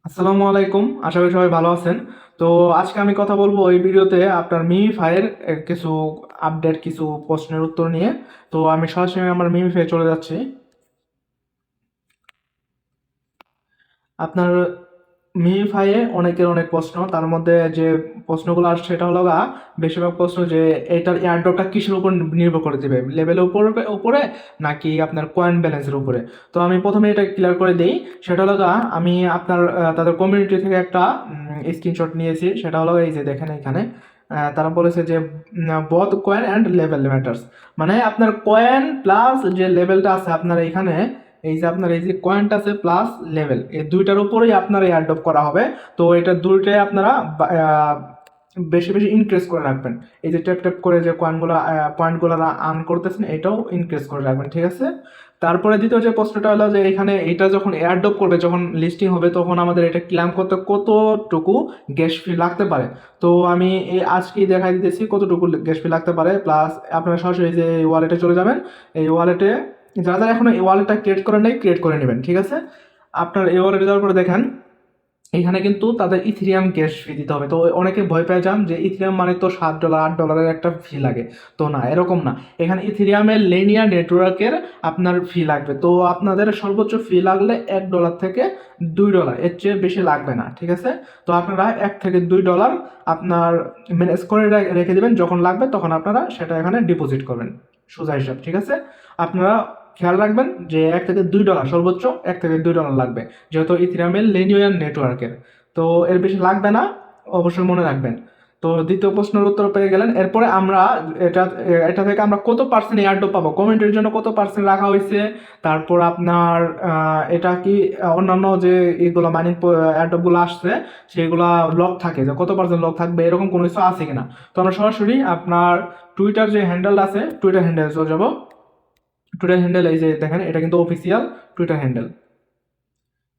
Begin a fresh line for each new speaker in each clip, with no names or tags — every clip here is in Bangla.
আসসালামু আলাইকুম, আশা করি সবাই ভালো আছেন। তো আজকে আমি কথা বলবো এই ভিডিওতে আপনার মিমিফাইয়ের কিছু আপডেট, কিছু প্রশ্নের উত্তর নিয়ে। তো আমি সরাসরি আমার মিমিফাই চলে যাচ্ছি। আপনার মিমিফাইয়ে অনেকের অনেক প্রশ্ন, তার মধ্যে যে প্রশ্নগুলো আসছে সেটা হলো বেশিরভাগ প্রশ্ন যে এটার এয়ারড্রপটা কিসের উপর নির্ভর করে দিবে, লেভেলের উপরে উপরে নাকি আপনার কয়েন ব্যালেন্সের উপরে। তো আমি প্রথমে এটা ক্লিয়ার করে দিই। সেটা হলো আমি আপনার তাদের কমিউনিটি থেকে একটা স্ক্রিনশট নিয়েছি। সেটা হলো এই যে দেখেন এখানে তারা বলেছে যে both coin and level matters, মানে আপনার কয়েন প্লাস যে লেভেলটা আছে আপনার এখানে, এই যে আপনার এই যে কয়েনটা আছে প্লাস লেভেল, এই দুইটার উপরেই আপনার এয়ারড্রপ করা হবে। তো এটা দুইটাই আপনারা বেশি বেশি ইনক্রিজ করে রাখবেন। এই যে ট্যাপ ট্যাপ করে যে পয়েন্টগুলো আর্ন করতেছেন, এটাও ইনক্রিজ করে রাখবেন, ঠিক আছে। তারপরে দ্বিতীয় যে প্রশ্নটা হলো যে এখানে এটা যখন এয়ারড্রপ করবে, যখন লিস্টিং হবে, তখন আমাদের এটা ক্লেম করতে কতটুকু গ্যাস ফি লাগতে পারে। তো আমি এই আজকেই দেখাই দিতেছি কতটুকু গ্যাস ফি লাগতে পারে। প্লাস আপনারা সরাসরি যে ওয়ালেটে চলে যাবেন, এই ওয়ালেটে যারা যারা এখনো এই ওয়ালেটটা ক্রিয়েট করেন নাই, ক্রিয়েট করে নেবেন, ঠিক আছে। আপনার এই ওয়ালেটে যাওয়ার পরে দেখেন এখানে কিন্তু তাদের ইথিরিয়াম গ্যাস ফি দিতে হবে। তো অনেকে ভয় পেয়ে যান যে ইথিরিয়াম মানে তো $7 $8 একটা ফি লাগে। তো না, এরকম না। এখানে ইথিরিয়ামের লিনিয়ার নেটওয়ার্কের আপনার ফি লাগবে। তো আপনাদের সর্বোচ্চ ফি লাগলে $1 থেকে $2, এর চেয়ে বেশি লাগবে না, ঠিক আছে। তো আপনারা $1 থেকে $2 আপনার ম্যানেজ করে রেখে দেবেন, যখন লাগবে তখন আপনারা সেটা এখানে ডিপোজিট করবেন, সোজা হিসাব, ঠিক আছে। আপনারা খেয়াল রাখবেন যে $1 থেকে $2, সর্বোচ্চ $1 থেকে $2 লাগবে, যেহেতু ইথিরিয়ামের লিনিয়ার নেটওয়ার্কের। তো এর বেশি লাগবে না, অবশ্যই মনে রাখবেন। তো দ্বিতীয় প্রশ্নের উত্তর পেয়ে গেলেন। এরপরে আমরা এটা এটা থেকে আমরা কত পার্সেন্ট এয়ারড্রপ পাবো, কমেন্টের জন্য কত পার্সেন্ট রাখা হয়েছে। তারপর আপনার এটা কি অন্যান্য যে এগুলো মাইনিং এয়ারড্রপগুলো আসছে সেগুলা লক থাকে, যে কত পার্সেন্ট লক থাকবে, এরকম কোনো কিছু আছে কিনা। তো আমরা সরাসরি আপনার টুইটার যে হ্যান্ডেল আছে, টুইটার হ্যান্ডেল চলে যাবো। টুইটার হ্যান্ডেল এই যে দেখেন, এটা কিন্তু অফিসিয়াল টুইটার হ্যান্ডেল।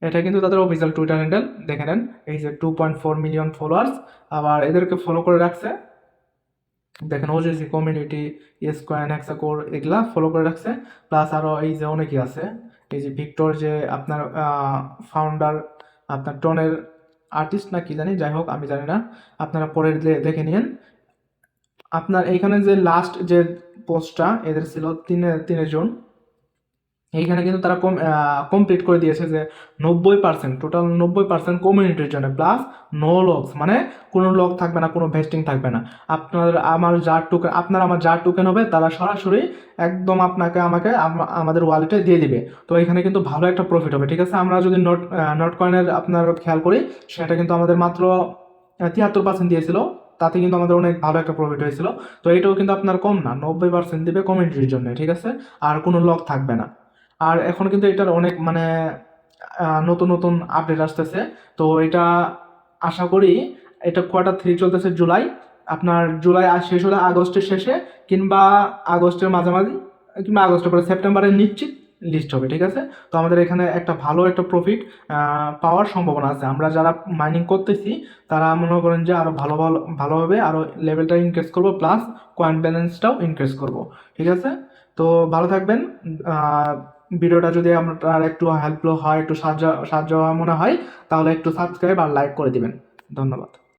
এটা কিন্তু তাদের অফিসিয়াল টুইটার হ্যান্ডেল, দেখে নেন। এই যে 2.4 মিলিয়ন ফলোয়ার্স, আবার এদেরকে ফলো করে রাখছে। দেখেন ওজেসি কমিউনিটি, স্কোয়ান, হেক্সাকোর, এগুলা ফলো করে রাখছে। প্লাস আরও এই যে অনেকেই আছে, এই যে ভিক্টর যে আপনার ফাউন্ডার, আপনার টনের আর্টিস্ট না কি জানি, যাই হোক আমি জানি না, আপনারা পরে দেখে নিন। আপনার এইখানে যে লাস্ট যে পোস্টটা এদের ছিল 3 জন, এইখানে কিন্তু তারা কমপ্লিট করে দিয়েছে যে 90%, টোটাল 90% কমিউনিটির জন্য, প্লাস নো লকস, মানে কোনো লক থাকবে না, কোনো ভেস্টিং থাকবে না। আপনার আমার যার টোকেন হবে তারা সরাসরি একদম আপনাকে আমাকে আমাদের ওয়ালেটে দিয়ে দিবে। তো এখানে কিন্তু ভালো একটা প্রফিট হবে, ঠিক আছে। আমরা যদি নট কয়েনের আপনার খেয়াল করি, সেটা কিন্তু আমাদের মাত্র 73% দিয়েছিল, তাতে কিন্তু আমাদের অনেক ভালো একটা প্রফিট হয়েছিল। তো এটাও কিন্তু আপনার কম না, 90% দিবে কমিউনিটির জন্য, ঠিক আছে। আর কোনো লক থাকবে না। আর এখন কিন্তু এটার অনেক মানে নতুন নতুন আপডেট আসতেছে। তো এটা আশা করি, এটা কোয়ার্টার 3 চলতেছে জুলাই, আপনার জুলাই শেষ হলে আগস্টের শেষে, কিংবা আগস্টের মাঝামাঝি, কিংবা আগস্টের পরে সেপ্টেম্বরে নিশ্চিত লিস্ট হবে, ঠিক আছে। তো আমাদের এখানে একটা ভালো একটা প্রফিট পাওয়ার সম্ভাবনা আছে। আমরা যারা মাইনিং করতেছি তারা মনে করেন যে আরও ভালোভাবে আরও লেভেলটা ইনক্রিজ করবো, প্লাস কয়েন ব্যালেন্সটাও ইনক্রিজ করবো, ঠিক আছে। তো ভালো থাকবেন। ভিডিওটা যদি আপনার একটু হেল্পফুল হয়, একটু সাহায্য সাহায্য মনে হয়, তাহলে একটু সাবস্ক্রাইব আর লাইক করে দিবেন। ধন্যবাদ।